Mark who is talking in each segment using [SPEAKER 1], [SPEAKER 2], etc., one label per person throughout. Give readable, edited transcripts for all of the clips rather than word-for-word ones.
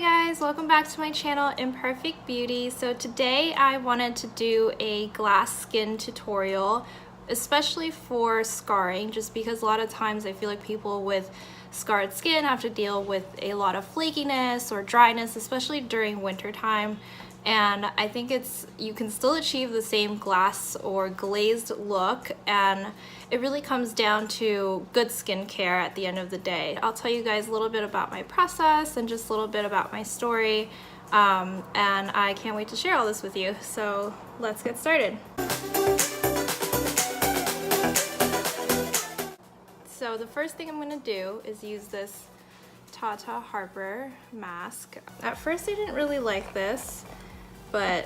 [SPEAKER 1] Hi guys, welcome back to my channel Imperfect Beauty. So today I wanted to do a glass skin tutorial, especially for scarring, just because a lot of times I feel like people with scarred skin have to deal with a lot of flakiness or dryness, especially during winter time. And I think you can still achieve the same glass or glazed look, and it really comes down to good skincare at the end of the day. I'll tell you guys a little bit about my process and just a little bit about my story, and I can't wait to share all this with you. So let's get started. So the first thing I'm going to do is use this Tata Harper mask. At first I didn't really like this, but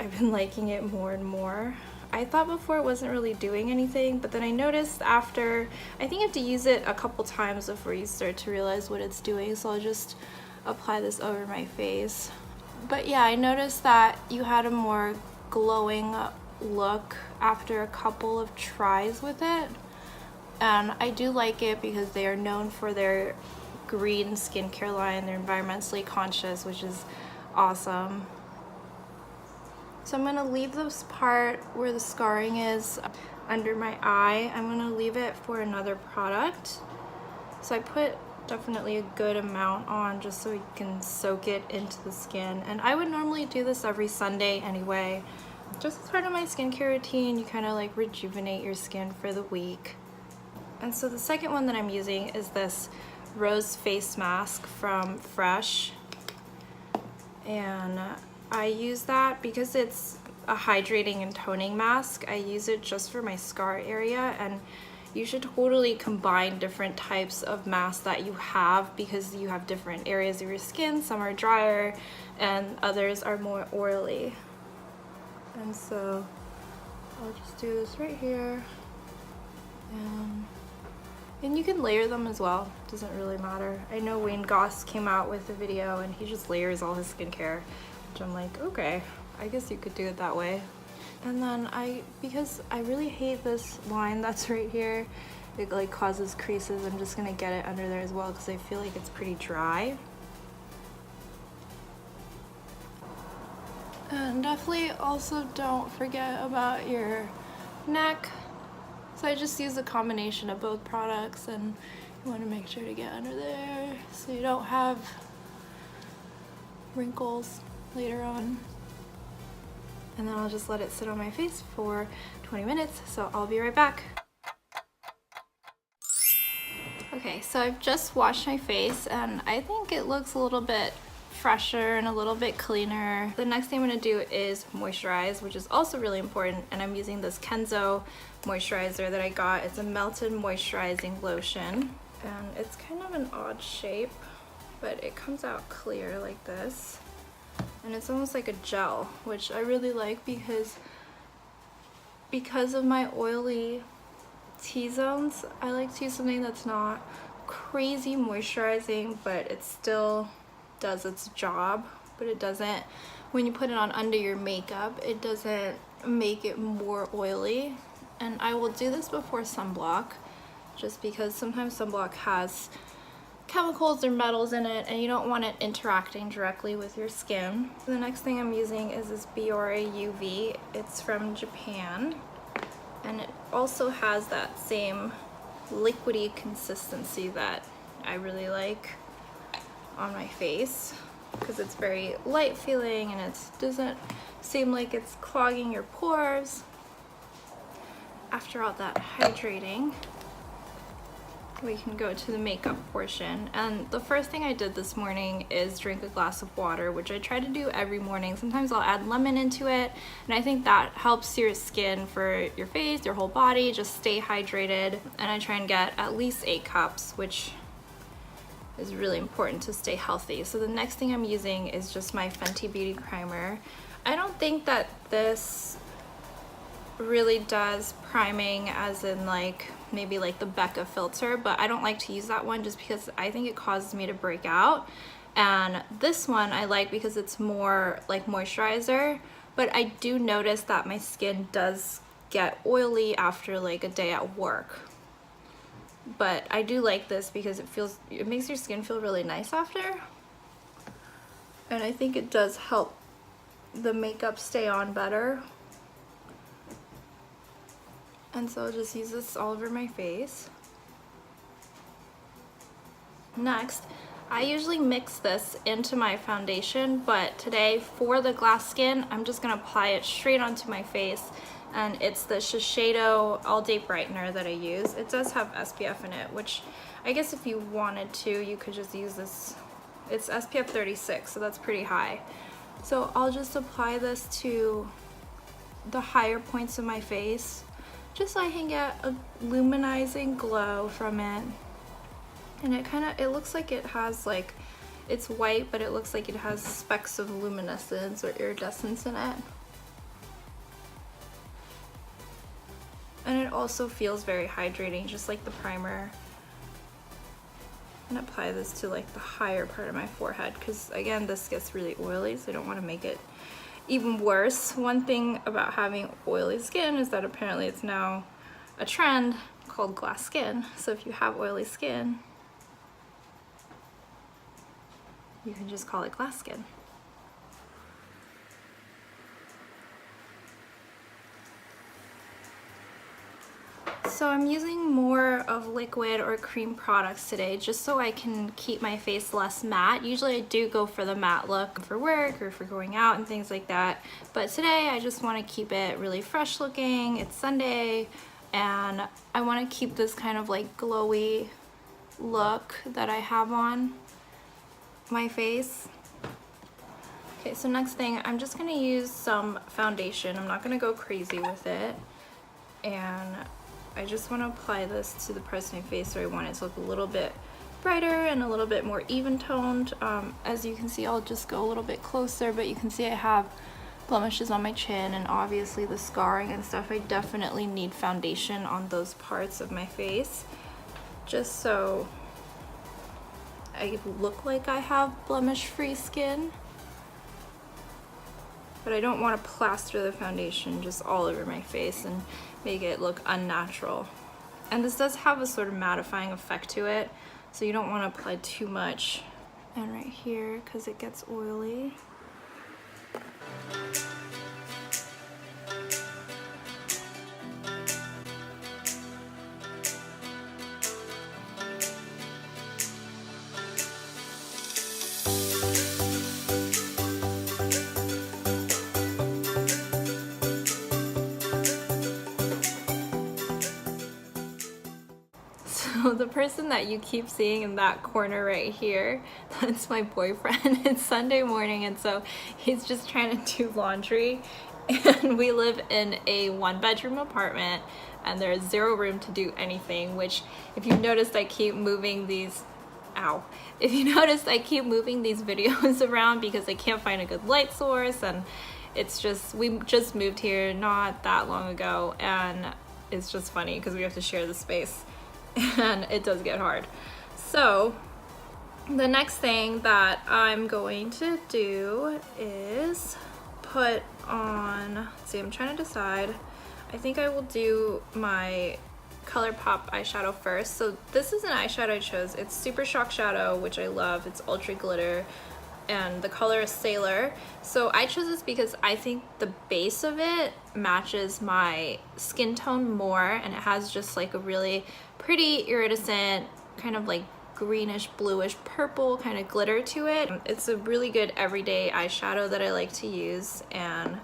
[SPEAKER 1] I've been liking it more and more. I thought before it wasn't really doing anything, but then I noticed after, I think you have to use it a couple times before you start to realize what it's doing, so I'll just apply this over my face. But yeah, I noticed that you had a more glowing look after a couple of tries with it, and I do like it because they are known for their green skincare line. They're environmentally conscious, which is awesome. So I'm gonna leave this part where the scarring is under my eye. I'm gonna leave it for another product. So I put definitely a good amount on just so you can soak it into the skin. And I would normally do this every Sunday anyway. Just as part of my skincare routine, you kind of like rejuvenate your skin for the week. And so the second one that I'm using is this rose face mask from Fresh. And I use that because it's a hydrating and toning mask. I use it just for my scar area, and you should totally combine different types of masks that you have because you have different areas of your skin. Some are drier and others are more oily. And so I'll just do this right here. And you can layer them as well, doesn't really matter. I know Wayne Goss came out with a video and he just layers all his skincare, which I'm like, okay, I guess you could do it that way. And then because I really hate this line that's right here, it like causes creases, I'm just gonna get it under there as well because I feel like it's pretty dry. And definitely also don't forget about your neck. So I just use a combination of both products, and you want to make sure to get under there so you don't have wrinkles later on. And then I'll just let it sit on my face for 20 minutes, so I'll be right back. Okay, so I've just washed my face and I think it looks a little bit fresher and a little bit cleaner. The next thing I'm going to do is moisturize, which is also really important, and I'm using this Kenzo moisturizer that I got. It's a melted moisturizing lotion, and it's kind of an odd shape, but it comes out clear like this, and it's almost like a gel, which I really like because of my oily T-zones. I like to use something that's not crazy moisturizing, but it still does its job, but it doesn't, when you put it on under your makeup, it doesn't make it more oily. And I will do this before sunblock, just because sometimes sunblock has chemicals or metals in it and you don't want it interacting directly with your skin. The next thing I'm using is this Biore UV. It's from Japan, and it also has that same liquidy consistency that I really like on my face because it's very light feeling and it doesn't seem like it's clogging your pores. After all that hydrating, we can go to the makeup portion. And the first thing I did this morning is drink a glass of water, which I try to do every morning. Sometimes I'll add lemon into it, and I think that helps your skin, for your face, your whole body, just stay hydrated. And I try and get at least 8 cups, which is really important to stay healthy. So the next thing I'm using is just my Fenty Beauty Primer. I don't think that this really does priming as in like maybe like the Becca filter, but I don't like to use that one just because I think it causes me to break out. And this one I like because it's more like moisturizer, but I do notice that my skin does get oily after like a day at work. But I do like this because it makes your skin feel really nice after. and I think it does help the makeup stay on better. And so I'll just use this all over my face. Next, I usually mix this into my foundation, but today for the glass skin, I'm just gonna apply it straight onto my face. And it's the Shiseido All Day Brightener that I use. It does have SPF in it, which I guess if you wanted to, you could just use this. It's SPF 36, so that's pretty high. So I'll just apply this to the higher points of my face, just so I can get a luminizing glow from it. And it looks like it has like, it's white, but it looks like it has specks of luminescence or iridescence in it. And it also feels very hydrating, just like the primer. I'm gonna apply this to like the higher part of my forehead because again, this gets really oily, so I don't want to make it even worse. One thing about having oily skin is that apparently it's now a trend called glass skin. So if you have oily skin, you can just call it glass skin. So I'm using more of liquid or cream products today just so I can keep my face less matte. Usually I do go for the matte look for work or for going out and things like that. But today I just want to keep it really fresh looking. It's Sunday and I want to keep this kind of like glowy look that I have on my face. Okay, so next thing, I'm just going to use some foundation. I'm not going to go crazy with it. And I just want to apply this to the parts of my face where I want it to look a little bit brighter and a little bit more even toned. As you can see, I'll just go a little bit closer, but you can see I have blemishes on my chin and obviously the scarring and stuff. I definitely need foundation on those parts of my face just so I look like I have blemish-free skin. But I don't want to plaster the foundation just all over my face and make it look unnatural. And this does have a sort of mattifying effect to it, so you don't want to apply too much. And right here, because it gets oily. So the person that you keep seeing in that corner right here, that's my boyfriend. It's Sunday morning and so he's just trying to do laundry, and we live in a 1-bedroom apartment and there's 0 room to do anything, which if you noticed I keep moving these if you noticed I keep moving these videos around because I can't find a good light source, and it's just, we just moved here not that long ago and it's just funny because we have to share the space. And it does get hard. So the next thing that I'm going to do is put on, let's see, I'm trying to decide. I think I will do my Colourpop eyeshadow first. So this is an eyeshadow I chose. It's Super Shock Shadow, which I love. It's ultra glitter and the color is Sailor. So I chose this because I think the base of it matches my skin tone more, and it has just like a really pretty iridescent kind of like greenish bluish purple kind of glitter to it. It's a really good everyday eyeshadow that I like to use, and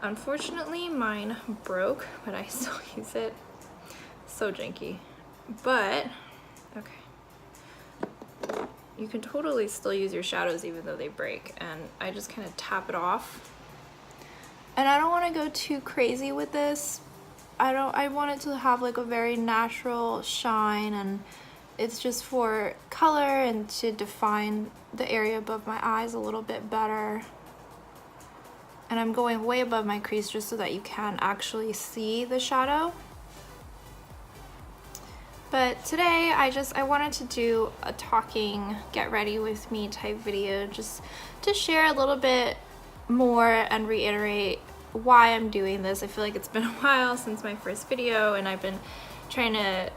[SPEAKER 1] unfortunately mine broke, but I still use it. So janky, but okay. You can totally still use your shadows even though they break, and I just kind of tap it off. And I don't want to go too crazy with this. I want it to have like a very natural shine, and it's just for color and to define the area above my eyes a little bit better. And I'm going way above my crease just so that you can actually see the shadow. But today I wanted to do a talking get ready with me type video just to share a little bit more and reiterate why I'm doing this. I feel like it's been a while since my first video, and I've been trying to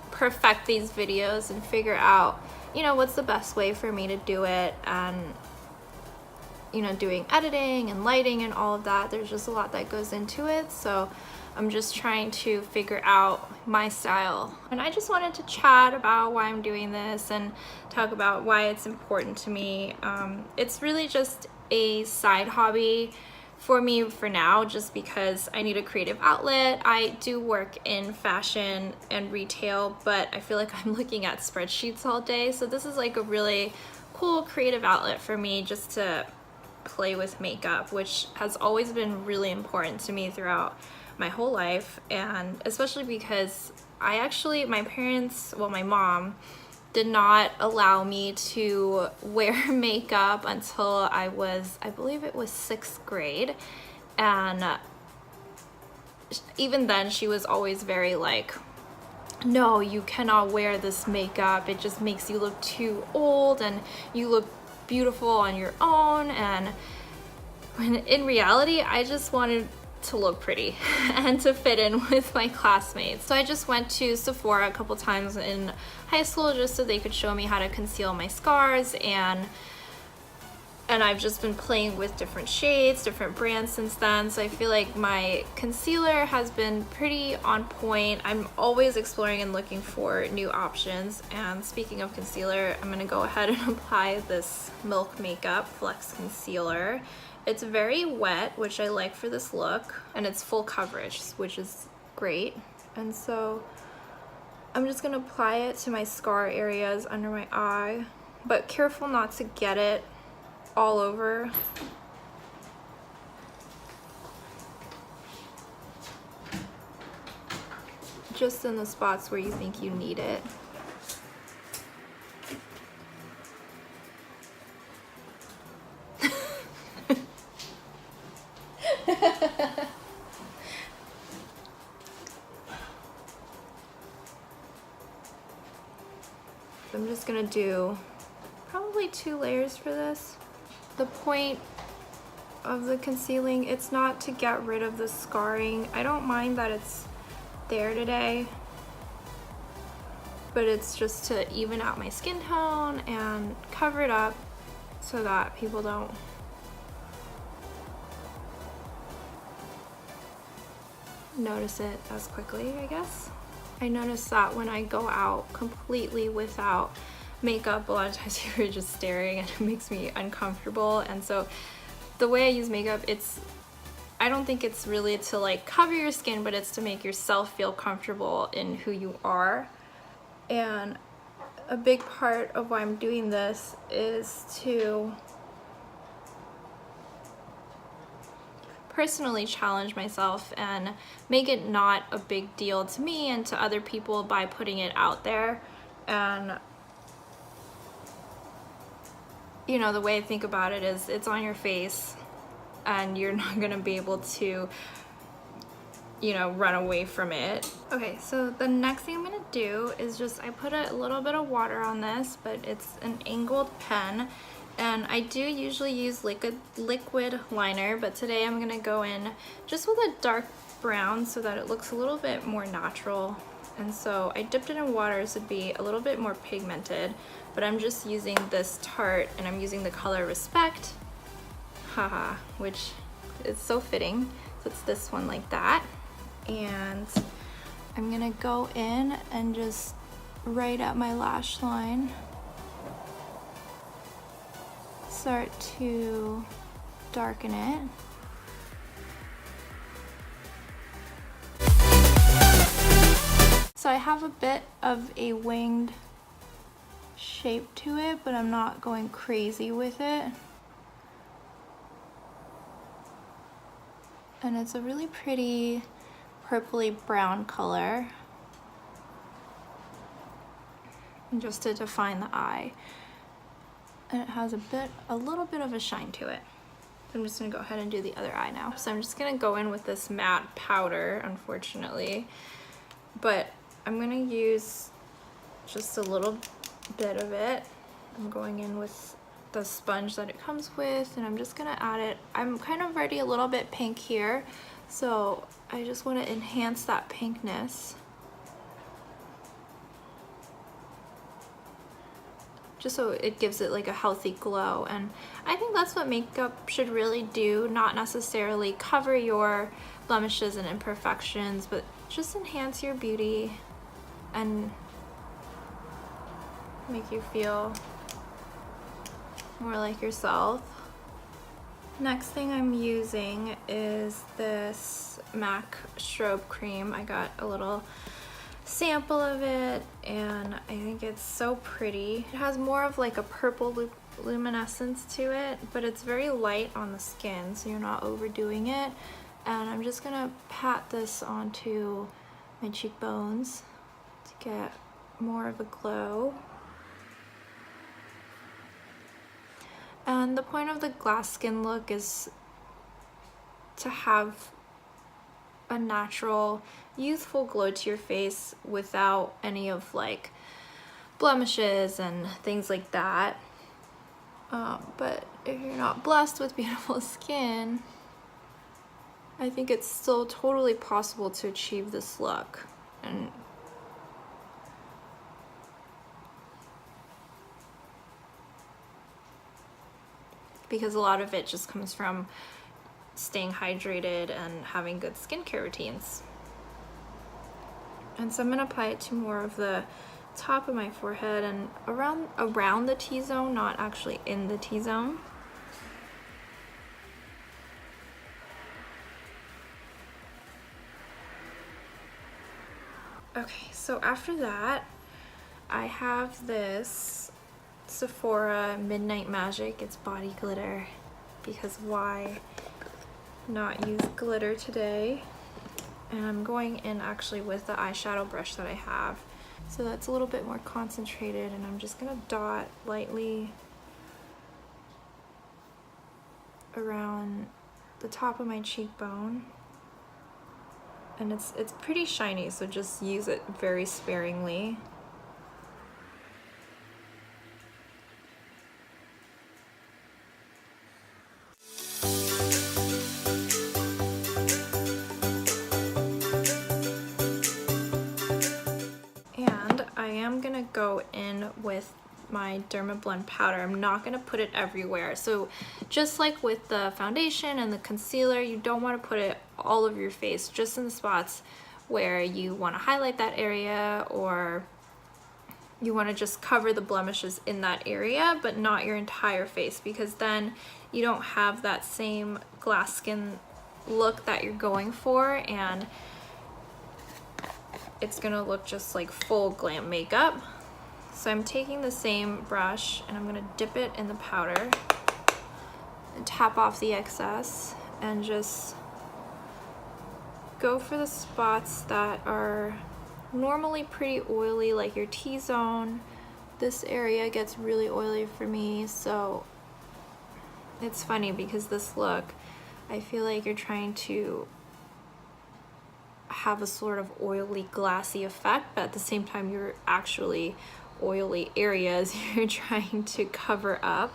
[SPEAKER 1] perfect these videos and figure out, you know, what's the best way for me to do it. And you know, doing editing and lighting and all of that. There's just a lot that goes into it. So I'm just trying to figure out my style. And I just wanted to chat about why I'm doing this and talk about why it's important to me. It's really just a side hobby for me for now, just because I need a creative outlet. I do work in fashion and retail, but I feel like I'm looking at spreadsheets all day. So this is like a really cool creative outlet for me, just to play with makeup, which has always been really important to me throughout my whole life. And especially because my parents, well, my mom did not allow me to wear makeup until I believe it was 6th grade. And even then she was always very like, no, you cannot wear this makeup. It just makes you look too old and you look beautiful on your own. And when in reality, I just wanted to look pretty and to fit in with my classmates. So I just went to Sephora a couple times in high school just so they could show me how to conceal my scars, and I've just been playing with different shades, different brands since then. So I feel like my concealer has been pretty on point. I'm always exploring and looking for new options. And speaking of concealer, I'm gonna go ahead and apply this Milk Makeup Flex Concealer. It's very wet, which I like for this look, and it's full coverage, which is great. And so I'm just gonna apply it to my scar areas under my eye, but careful not to get it all over. Just in the spots where you think you need it. I'm just gonna do probably 2 layers for this. The point of the concealing, it's not to get rid of the scarring. I don't mind that it's there today, but it's just to even out my skin tone and cover it up so that people don't notice it as quickly, I guess. I noticed that when I go out completely without makeup, a lot of times people are just staring and it makes me uncomfortable. And so the way I use makeup, I don't think it's really to like cover your skin, but it's to make yourself feel comfortable in who you are. And a big part of why I'm doing this is to personally challenge myself and make it not a big deal to me and to other people by putting it out there. And you know, the way I think about it is it's on your face and you're not gonna be able to, you know, run away from it. Okay, so the next thing I'm gonna do is I put a little bit of water on this, but it's an angled pen. And I do usually use liquid liner, but today I'm gonna go in just with a dark brown so that it looks a little bit more natural. And so I dipped it in water so it'd be a little bit more pigmented, but I'm just using this Tarte and I'm using the color Respect, haha, which is so fitting. So it's this one like that. And I'm gonna go in and just right at my lash line, start to darken it. So I have a bit of a winged shape to it, but I'm not going crazy with it. And it's a really pretty purpley brown color. And just to define the eye. And it has a little bit of a shine to it. So I'm just gonna go ahead and do the other eye now. So I'm just gonna go in with this matte powder, unfortunately, but I'm gonna use just a little bit of it. I'm going in with the sponge that it comes with, and I'm just gonna add it. I'm kind of already a little bit pink here, so I just wanna enhance that pinkness. just so it gives it like a healthy glow. And I think that's what makeup should really do, not necessarily cover your blemishes and imperfections, but just enhance your beauty and make you feel more like yourself. Next thing I'm using is this MAC Strobe Cream. I got a little sample of it and I think it's so pretty. It has more of like a purple luminescence to it, but it's very light on the skin, so you're not overdoing it. And I'm just gonna pat this onto my cheekbones to get more of a glow. And the point of the glass skin look is to have a natural, youthful glow to your face without any of like blemishes and things like that. But if you're not blessed with beautiful skin, I think it's still totally possible to achieve this look. And because a lot of it just comes from staying hydrated and having good skincare routines. And so I'm gonna apply it to more of the top of my forehead and around the T-zone, not actually in the T-zone. Okay, so after that, I have this Sephora Midnight Magic. It's body glitter, because why not use glitter today? And I'm going in actually with the eyeshadow brush that I have. So that's a little bit more concentrated, and I'm just gonna dot lightly around the top of my cheekbone. And it's pretty shiny, so just use it very sparingly. And I am gonna go in with my Dermablend powder. I'm not gonna put it everywhere. So just like with the foundation and the concealer, you don't wanna put it all over your face, just in the spots where you wanna highlight that area, or you wanna just cover the blemishes in that area, but not your entire face, because then you don't have that same glass skin look that you're going for, and it's gonna look just like full glam makeup. So I'm taking the same brush and I'm gonna dip it in the powder and tap off the excess and just go for the spots that are normally pretty oily, like your T-zone. This area gets really oily for me, so it's funny because this look, I feel like you're trying to have a sort of oily, glassy effect, but at the same time you're actually oily areas you're trying to cover up.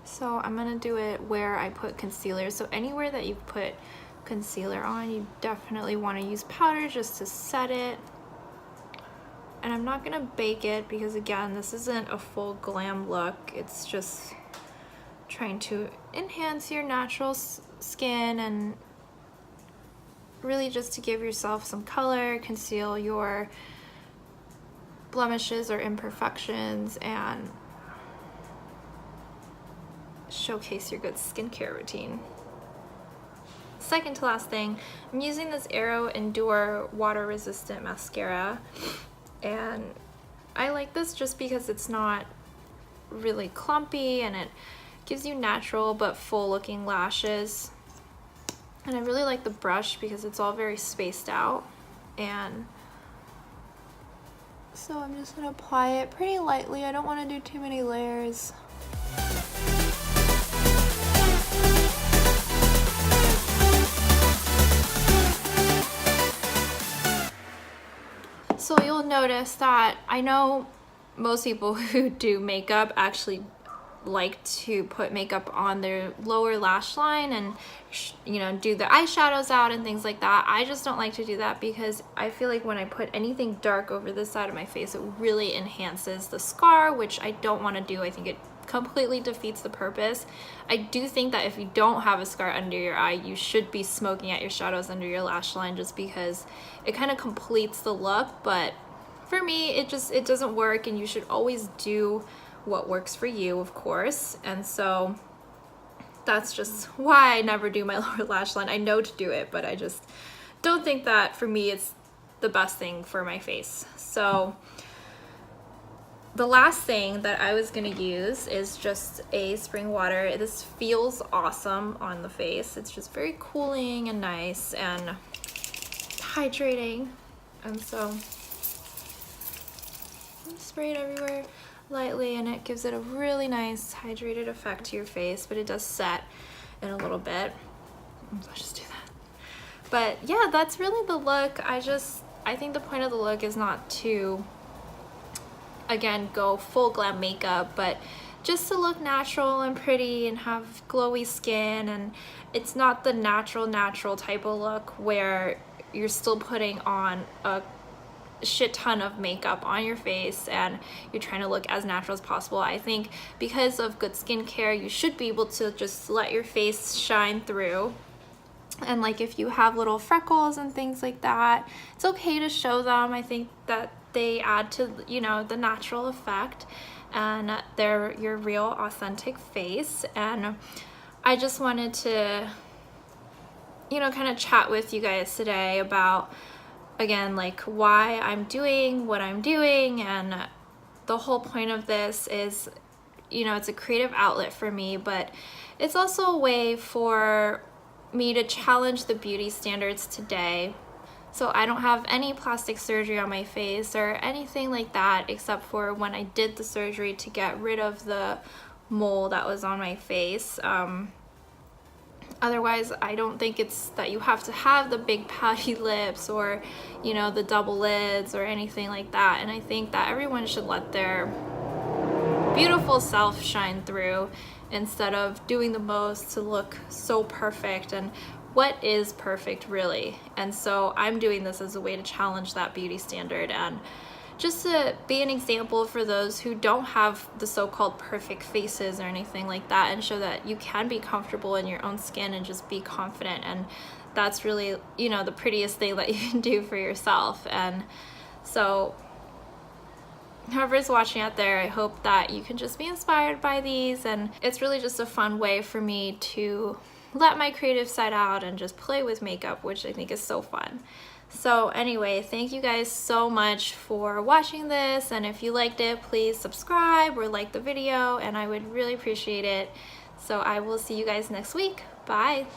[SPEAKER 1] So I'm gonna do it where I put concealer. So anywhere that you put concealer on, you definitely want to use powder just to set it. And I'm not gonna bake it because, again, this isn't a full glam look. It's just trying to enhance your natural skin and really just to give yourself some color, conceal your blemishes or imperfections, and showcase your good skincare routine. Second to last thing, I'm using this Aero Endure water resistant mascara, and I like this just because it's not really clumpy and it gives you natural but full looking lashes. And I really like the brush because it's all very spaced out, and so I'm just gonna apply it pretty lightly. I don't want to do too many layers. So you'll notice that I know most people who do makeup actually like to put makeup on their lower lash line and you know, do the eyeshadows out and things like that. I just don't like to do that because I feel like when I put anything dark over this side of my face, it really enhances the scar, which I don't want to do. I think it completely defeats the purpose. I do think that if you don't have a scar under your eye, you should be smoking out your shadows under your lash line, just because it kind of completes the look. But for me, it doesn't work, and you should always do what works for you, of course. And so that's just why I never do my lower lash line. I know to do it, but I just don't think that for me it's the best thing for my face. So the last thing that I was gonna use is just a spring water. This feels awesome on the face. It's just very cooling and nice and hydrating. And so spray it everywhere lightly, and it gives it a really nice hydrated effect to your face, but it does set in a little bit. I'll just do that. But yeah, that's really the look. I think the point of the look is not to, again, go full glam makeup, but just to look natural and pretty and have glowy skin. And it's not the natural type of look where you're still putting on a shit ton of makeup on your face and you're trying to look as natural as possible. I think because of good skincare, you should be able to just let your face shine through. And like if you have little freckles and things like that, it's okay to show them. I think that they add to, you know, the natural effect, and they're your real authentic face. And I just wanted to, you know, kind of chat with you guys today about, again, like why I'm doing what I'm doing. And the whole point of this is, you know, it's a creative outlet for me, but it's also a way for me to challenge the beauty standards today. So I don't have any plastic surgery on my face or anything like that, except for when I did the surgery to get rid of the mole that was on my face. Otherwise, I don't think it's that you have to have the big pouty lips or, you know, the double lids or anything like that. And I think that everyone should let their beautiful self shine through instead of doing the most to look so perfect. And what is perfect, really? And so I'm doing this as a way to challenge that beauty standard and just to be an example for those who don't have the so-called perfect faces or anything like that, and show that you can be comfortable in your own skin and just be confident. And that's really, you know, the prettiest thing that you can do for yourself. And so whoever's watching out there, I hope that you can just be inspired by these. And it's really just a fun way for me to let my creative side out and just play with makeup, which I think is so fun. So anyway, thank you guys so much for watching this, and if you liked it, please subscribe or like the video, and I would really appreciate it. So I will see you guys next week. Bye.